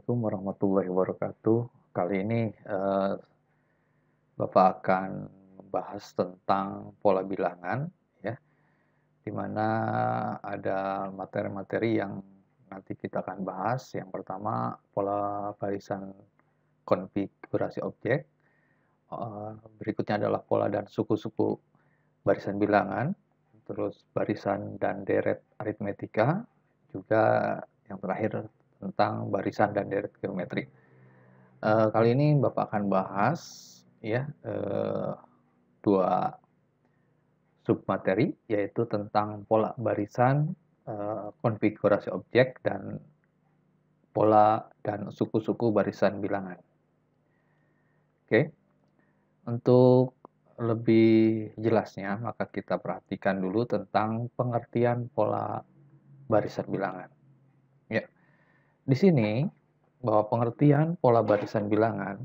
Assalamualaikum warahmatullahi wabarakatuh. Kali ini Bapak akan membahas tentang pola bilangan, ya, di mana ada materi-materi yang nanti kita akan bahas. Yang pertama, pola barisan konfigurasi objek. Berikutnya adalah pola dan suku-suku barisan bilangan, terus barisan dan deret aritmetika, juga yang terakhir tentang barisan dan deret geometri. Kali ini Bapak akan bahas ya dua submateri, yaitu tentang pola barisan, konfigurasi objek, dan pola dan suku-suku barisan bilangan. Oke, untuk lebih jelasnya maka kita perhatikan dulu tentang pengertian pola barisan bilangan. Ya, di sini bahwa pengertian pola barisan bilangan,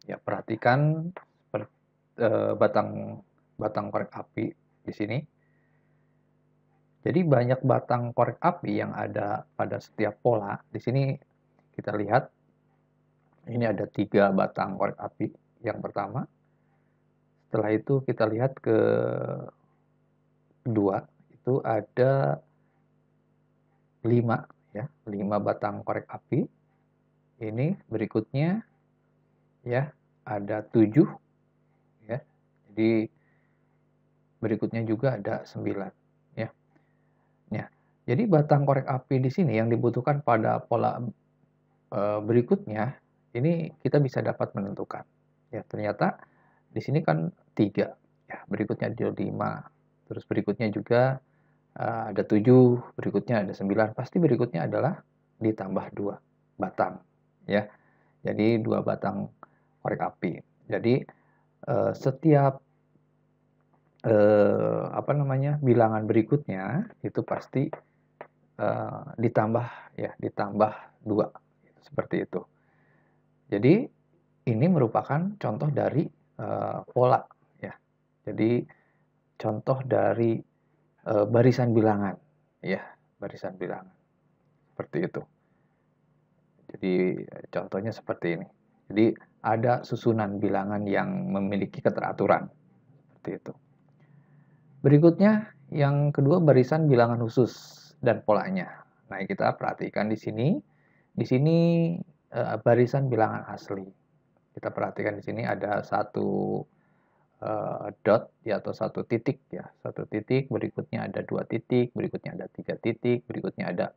ya, perhatikan batang korek api di sini. Jadi banyak batang korek api yang ada pada setiap pola. Di sini kita lihat ini ada 3 batang korek api. Yang pertama, setelah itu kita lihat ke kedua, itu ada 5, ya, 5 batang korek api. Ini berikutnya, ya, ada 7, ya. Jadi berikutnya juga ada 9, ya. Nah, jadi batang korek api di sini yang dibutuhkan pada pola berikutnya, ini kita bisa dapat menentukan. Ya, ternyata di sini kan 3, ya, berikutnya ada 5, terus berikutnya juga ada 7, berikutnya ada 9, pasti berikutnya adalah ditambah 2 batang, ya. Jadi 2 batang korek api. Jadi setiap bilangan berikutnya itu pasti ditambah, ya, ditambah 2, seperti itu. Jadi ini merupakan contoh dari pola, ya. Jadi contoh dari barisan bilangan, ya, barisan bilangan seperti itu. Jadi contohnya seperti ini. Jadi ada susunan bilangan yang memiliki keteraturan seperti itu. Berikutnya yang kedua, barisan bilangan khusus dan polanya. Nah, kita perhatikan di sini. Di sini barisan bilangan asli. Kita perhatikan di sini ada satu dot, ya, atau satu titik, ya, satu titik, berikutnya ada 2 titik, berikutnya ada 3 titik, berikutnya ada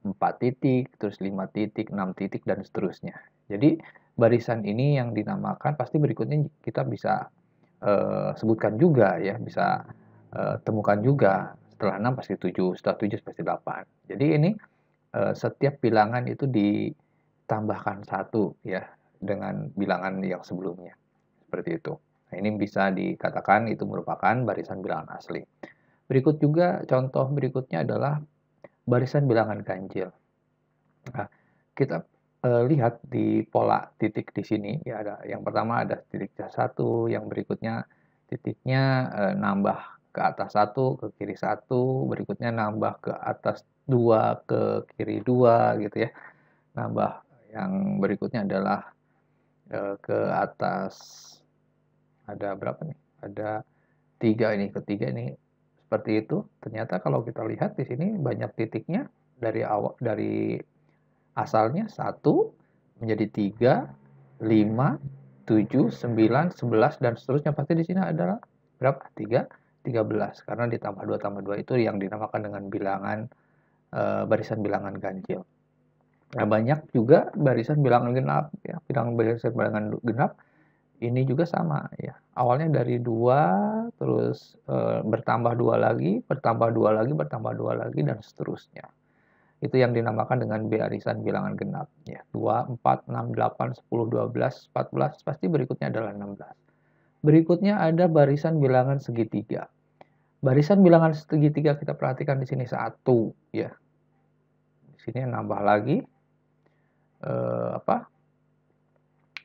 4 titik, terus 5 titik, 6 titik, dan seterusnya. Jadi barisan ini yang dinamakan, pasti berikutnya kita bisa sebutkan juga, ya, bisa temukan juga. Setelah 6 pasti 7, setelah 7 pasti 8. Jadi ini setiap bilangan itu ditambahkan 1, ya, dengan bilangan yang sebelumnya. Seperti itu. Nah, ini bisa dikatakan itu merupakan barisan bilangan asli. Berikut juga contoh berikutnya adalah barisan bilangan ganjil. Nah, kita lihat di pola titik di sini, ya, ada yang pertama ada titik 1, yang berikutnya titiknya nambah ke atas 1, ke kiri 1, berikutnya nambah ke atas 2, ke kiri 2, gitu, ya. Nambah yang berikutnya adalah ke atas, ada berapa nih? Ada 3 ini, ketiga ini seperti itu. Ternyata kalau kita lihat di sini banyak titiknya dari awal, dari asalnya 1 menjadi 3, 5, 7, 9, 11, dan seterusnya. Pasti di sini adalah berapa? 13. Karena ditambah 2 tambah 2 itu yang dinamakan dengan bilangan barisan bilangan ganjil. Nah, banyak juga barisan bilangan genap, ya. Barisan bilangan genap ini juga sama, ya. Awalnya dari 2, terus bertambah 2 lagi, bertambah 2 lagi, bertambah 2 lagi, dan seterusnya. Itu yang dinamakan dengan barisan bilangan genap, ya. 2, 4, 6, 8, 10, 12, 14, pasti berikutnya adalah 16. Berikutnya ada barisan bilangan segitiga. Barisan bilangan segitiga kita perhatikan di sini 1, ya. Di sini nambah lagi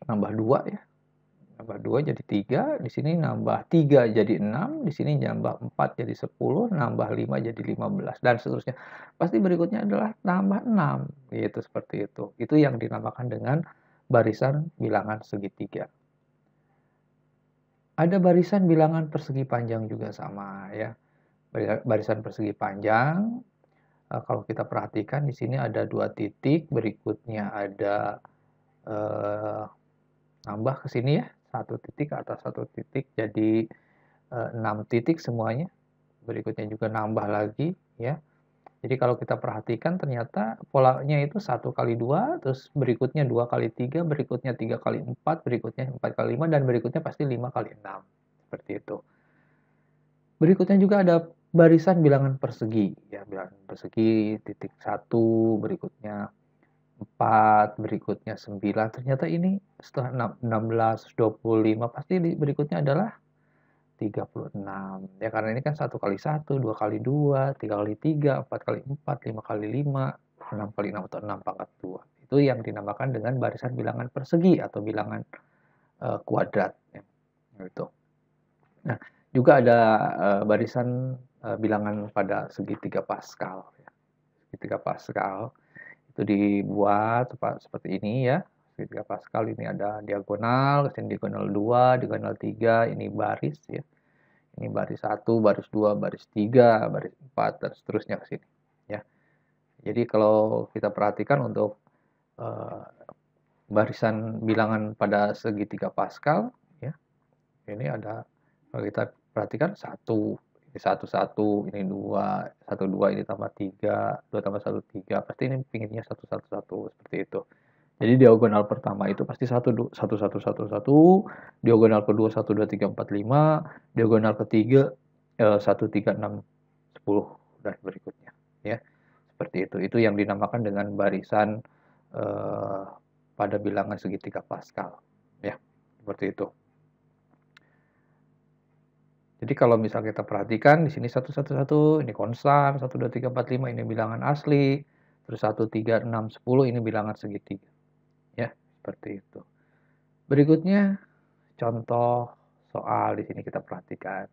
nambah 2, ya. nambah 2 jadi 3, di sini nambah 3 jadi 6, di sini nambah 4 jadi 10, nambah 5 jadi 15, dan seterusnya. Pasti berikutnya adalah nambah 6, gitu, seperti itu. Itu yang dinamakan dengan barisan bilangan segitiga. Ada barisan bilangan persegi panjang juga sama ya. Barisan persegi panjang, kalau kita perhatikan di sini ada 2 titik, berikutnya ada nambah ke sini ya, 1 titik ke atas 1 titik jadi 6 titik semuanya. Berikutnya juga nambah lagi ya. Jadi kalau kita perhatikan ternyata polanya itu 1 kali 2, terus berikutnya 2 kali 3, berikutnya 3 kali 4, berikutnya 4 kali 5, dan berikutnya pasti 5 kali 6. Seperti itu. Berikutnya juga ada barisan bilangan persegi ya, bilangan persegi titik 1, berikutnya 4, berikutnya 9. Ternyata ini setelah 16, 25 pasti berikutnya adalah 36. Ya karena ini kan 1 kali 1, 2 kali 2, 3 kali 3, 4 kali 4, 5 kali 5, 6 kali 6 atau 6 pangkat 2. Itu yang dinamakan dengan barisan bilangan persegi atau bilangan kuadrat ya. Gitu. Nah, juga ada barisan bilangan pada segitiga Pascal ya. Segitiga Pascal itu dibuat seperti ini ya. Segitiga Pascal ini ada diagonal, kesini diagonal 2, diagonal 3, ini baris ya. Ini baris 1, baris 2, baris 3, baris 4, dan seterusnya ke sini ya. Jadi kalau kita perhatikan untuk barisan bilangan pada segitiga Pascal ya. Ini ada, kalau kita perhatikan 1, ini 1 1, ini 2, 1 2, ini tambah 3, 2 tambah 1 3, pasti ini pinginnya 1 1 1 seperti itu. Jadi diagonal pertama itu pasti 1 1 1 1 1, diagonal kedua 1 2 3 4 5, diagonal ketiga 1 3 6 10 dan berikutnya ya. Seperti itu. Itu yang dinamakan dengan barisan pada bilangan segitiga Pascal ya. Seperti itu. Jadi kalau misal kita perhatikan di sini 1 1 1 ini konstan, 1 2 3 4 5 ini bilangan asli, terus 1 3 6 10 ini bilangan segitiga. Ya, seperti itu. Berikutnya contoh soal di sini kita perhatikan.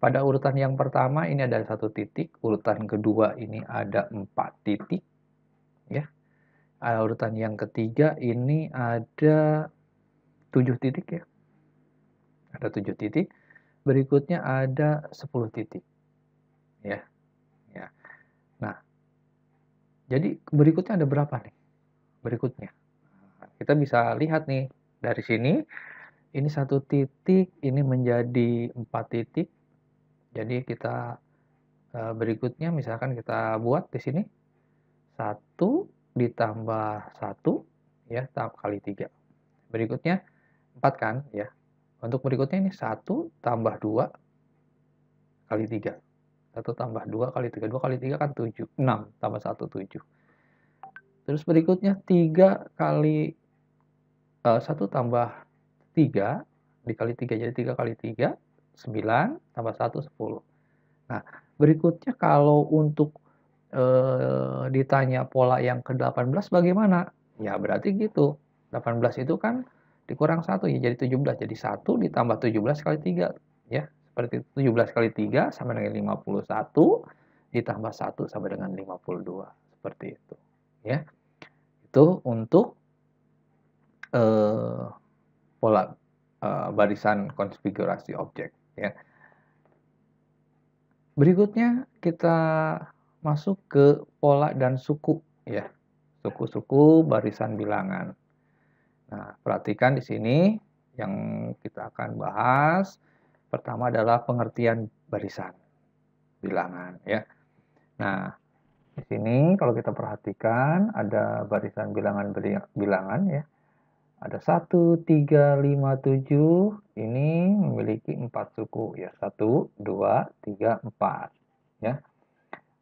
Pada urutan yang pertama ini ada 1 titik, urutan kedua ini ada 4 titik ya. Urutan yang ketiga ini ada 7 titik ya. Ada 7 titik. Berikutnya ada 10 titik. Ya. Ya. Nah, jadi berikutnya ada berapa nih? Berikutnya. Kita bisa lihat nih dari sini, ini 1 titik, ini menjadi 4 titik. Jadi kita berikutnya misalkan kita buat di sini 1 ditambah 1 ya, kali 3. Berikutnya 4 kan ya. Untuk berikutnya ini 1 tambah 2 kali 3. 1 tambah 2 kali 3. 2 kali 3 kan 7. 6 tambah 1 7. Terus berikutnya 3 kali 1 tambah 3 dikali 3 jadi 3 kali 3 9 tambah 1 10. Nah, berikutnya kalau untuk ditanya pola yang ke-18 bagaimana? Ya berarti gitu. 18 itu kan dikurang 1 ya jadi 17. Jadi 1 ditambah 17 kali 3 ya. Seperti itu. 17 kali 3 sama dengan 51 ditambah 1 sama dengan 52. Seperti itu ya. Itu untuk pola barisan konfigurasi objek ya. Berikutnya kita masuk ke pola dan suku ya. Suku-suku barisan bilangan. Nah, perhatikan di sini yang kita akan bahas pertama adalah pengertian barisan bilangan ya. Nah, di sini kalau kita perhatikan ada barisan bilangan ya. Ada 1 3 5 7 ini memiliki 4 suku ya. 1 2 3 4 ya.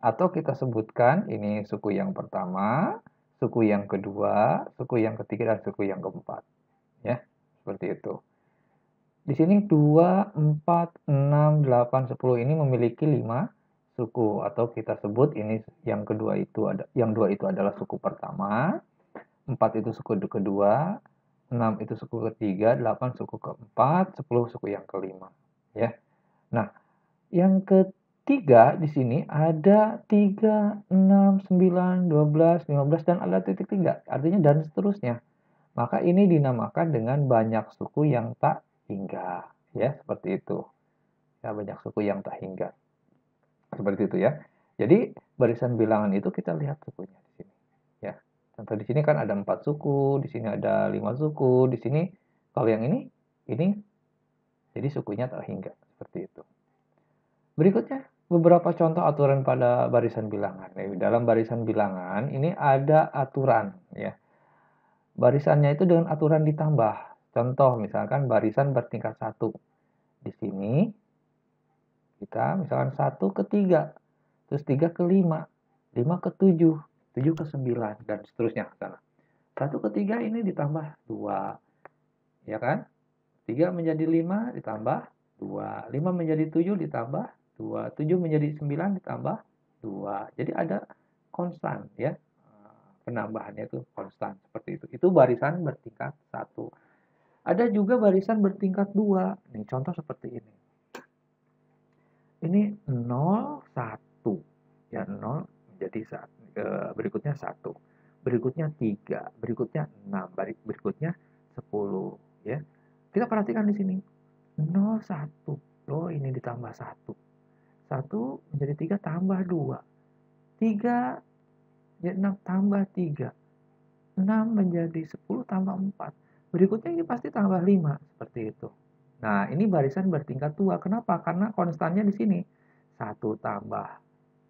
Atau kita sebutkan ini suku yang pertama, suku yang kedua, suku yang ketiga, dan suku yang keempat. Ya, seperti itu. Di sini 2, 4, 6, 8, 10 ini memiliki 5 suku. Atau kita sebut ini yang kedua itu yang 2 itu adalah suku pertama, 4 itu suku kedua, 6 itu suku ketiga, 8 suku keempat, 10 suku yang kelima. Ya. Nah, yang ketiga di sini ada 3, 6, 9, 12, 15, dan ada titik 3. Artinya dan seterusnya. Maka ini dinamakan dengan banyak suku yang tak hingga. Ya, seperti itu. Ya, banyak suku yang tak hingga. Seperti itu ya. Jadi barisan bilangan itu kita lihat sukunya di sini. Ya. Contoh di sini kan ada 4 suku, di sini ada 5 suku, di sini kalau yang ini jadi sukunya tak hingga seperti itu. Berikutnya beberapa contoh aturan pada barisan bilangan. Dalam barisan bilangan ini ada aturan ya. Barisannya itu dengan aturan ditambah. Contoh misalkan barisan bertingkat 1. Di sini kita misalkan 1 ke 3, terus 3 ke 5, 5 ke 7, 7 ke 9, dan seterusnya. 1 ke 3 ini ditambah 2, ya kan? 3 menjadi 5 ditambah 2, 5 menjadi 7 ditambah 2, 7 menjadi 9 ditambah 2. Jadi ada konstan ya. Penambahannya itu konstan seperti itu. Itu barisan bertingkat 1. Ada juga barisan bertingkat 2. Nih contoh seperti ini. Ini 0, 1. Ya 0 menjadi 1. Berikutnya 1. Berikutnya 3, berikutnya 6, berikutnya 10 ya. Kita perhatikan di sini. 0, 1. Oh, ini ditambah 1. 1 menjadi 3 tambah 2. 3 menjadi 6 tambah 3. 6 menjadi 10 tambah 4. Berikutnya ini pasti tambah 5. Seperti itu. Nah, ini barisan bertingkat 2. Kenapa? Karena konstannya di sini. 1 tambah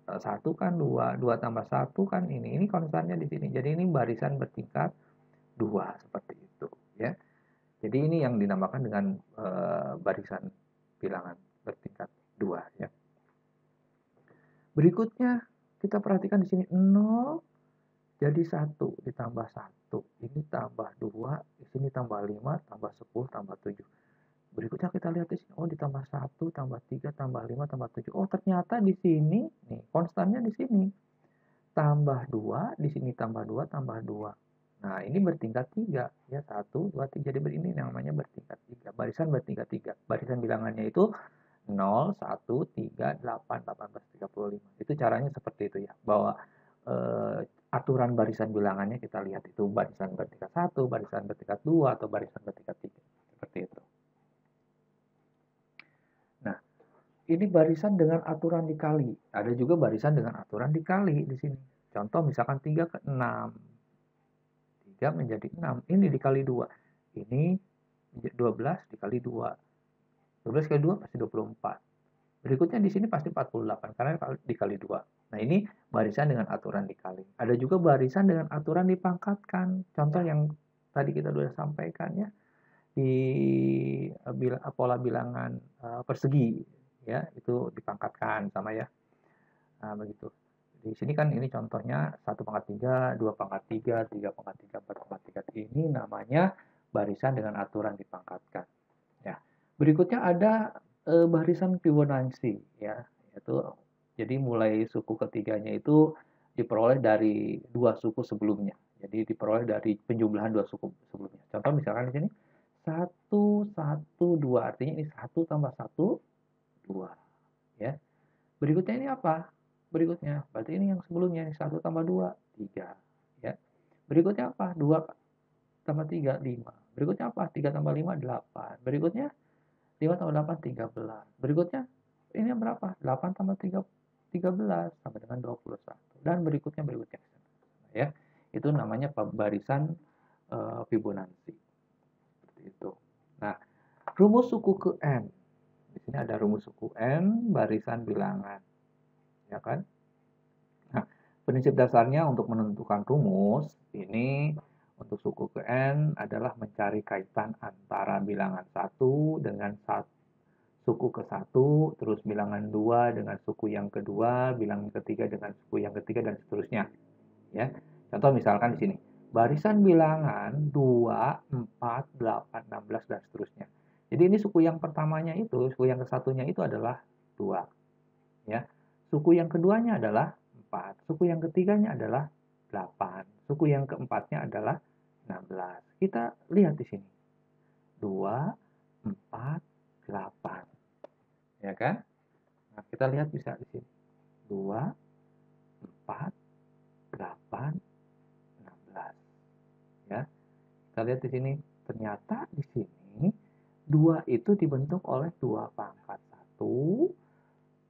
1 kan 2. 2 tambah 1 kan ini. Ini konstannya di sini. Jadi ini barisan bertingkat 2. Seperti itu. Ya. Jadi ini yang dinamakan dengan barisan bilangan bertingkat 2 ya. Berikutnya kita perhatikan di sini 0 jadi 1 ditambah 1. Ini tambah 2, di sini tambah 5, tambah 10, tambah 7. Berikutnya kita lihat di sini, oh ditambah 1, tambah 3, tambah 5, tambah 7. Oh ternyata di sini nih konstannya di sini. Tambah 2, di sini tambah 2, tambah 2. Nah, ini bertingkat 3 ya. 1, 2, 3. Jadi ini namanya bertingkat 3. Barisan bertingkat 3. Barisan bilangannya itu 0, 1, 3, 8, 18, 35. Itu caranya seperti itu ya. Bahwa aturan barisan bilangannya kita lihat itu barisan bertingkat 1, barisan bertingkat 2, atau barisan bertingkat 3. Seperti itu. Nah, ini barisan dengan aturan dikali. Ada juga barisan dengan aturan dikali di sini. Contoh misalkan 3 ke 6. 3 menjadi 6. Ini dikali 2. Ini 12 dikali 2. 12 kali 2 pasti 24. Berikutnya di sini pasti 48 karena dikali 2. Nah, ini barisan dengan aturan dikali. Ada juga barisan dengan aturan dipangkatkan. Contoh yang tadi kita sudah sampaikan ya. Di pola bilangan persegi ya, itu dipangkatkan sama ya. Nah, begitu. Di sini kan ini contohnya 1/3, 2/3, 3/3, 4/3. Ini namanya barisan dengan aturan dipangkatkan. Ya. Berikutnya ada barisan Fibonacci ya, yaitu jadi mulai suku ketiganya itu diperoleh dari dua suku sebelumnya. Jadi diperoleh dari penjumlahan dua suku sebelumnya. Contoh misalkan di sini 1, 1, 2. Artinya ini 1 tambah 1, 2. Ya. Berikutnya ini apa? Berikutnya, berarti ini yang sebelumnya, 1 tambah 2, 3. Ya. Berikutnya apa? 2 tambah 3, 5. Berikutnya apa? 3 tambah 5, 8. Berikutnya, 5 tambah 8, 13. Berikutnya, ini yang berapa? 8 tambah 3, 13, sama dengan 21. Dan berikutnya. Ya. Itu namanya barisan Fibonacci. Seperti itu. Nah, rumus suku ke N. Di sini ada rumus suku N, barisan bilangan. Ya kan? Nah, prinsip dasarnya untuk menentukan rumus ini untuk suku ke N adalah mencari kaitan antara bilangan 1 dengan suku ke 1, terus bilangan 2 dengan suku yang kedua, bilangan ketiga dengan suku yang ketiga, dan seterusnya. Ya. Contoh misalkan di sini, barisan bilangan 2, 4, 8, 16, dan seterusnya. Jadi ini suku yang pertamanya itu, suku yang kesatunya itu adalah 2. Ya. Suku yang keduanya adalah 4. Suku yang ketiganya adalah 8. Suku yang keempatnya adalah 16. Kita lihat di sini. 2, 4, 8. Ya kan? Nah, kita lihat bisa di sini. 2, 4, 8, 16. Ya. Kita lihat di sini. Ternyata di sini 2 itu dibentuk oleh 2 pangkat 1,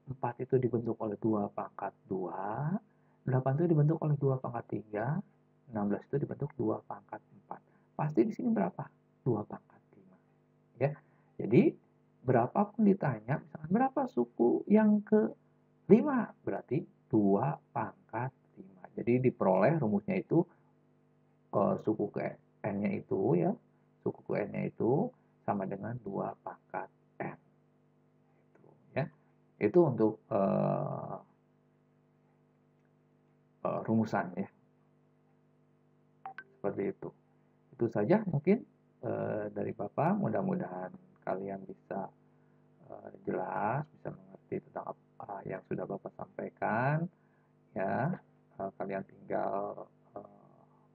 4 itu dibentuk oleh 2 pangkat 2, 8 itu dibentuk oleh 2 pangkat 3, 16 itu dibentuk 2 pangkat 4. Pasti di sini berapa? 2 pangkat 5. Ya. Jadi berapapun ditanya, misalkan berapa suku yang ke-5? Berarti 2 pangkat 5. Jadi diperoleh rumusnya itu suku ke n-nya itu ya, suku ke n-nya itu sama dengan 2 pangkat n. Itu ya. Itu untuk rumusan ya. Seperti itu. Itu saja mungkin dari Bapak, mudah-mudahan kalian bisa jelas, bisa mengerti tentang apa yang sudah Bapak sampaikan ya. Kalian tinggal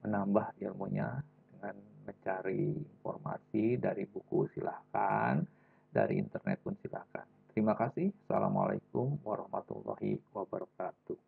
menambah ilmunya dengan mencari informasi dari buku silahkan, dari internet pun silahkan. Terima kasih. Assalamualaikum warahmatullahi wabarakatuh.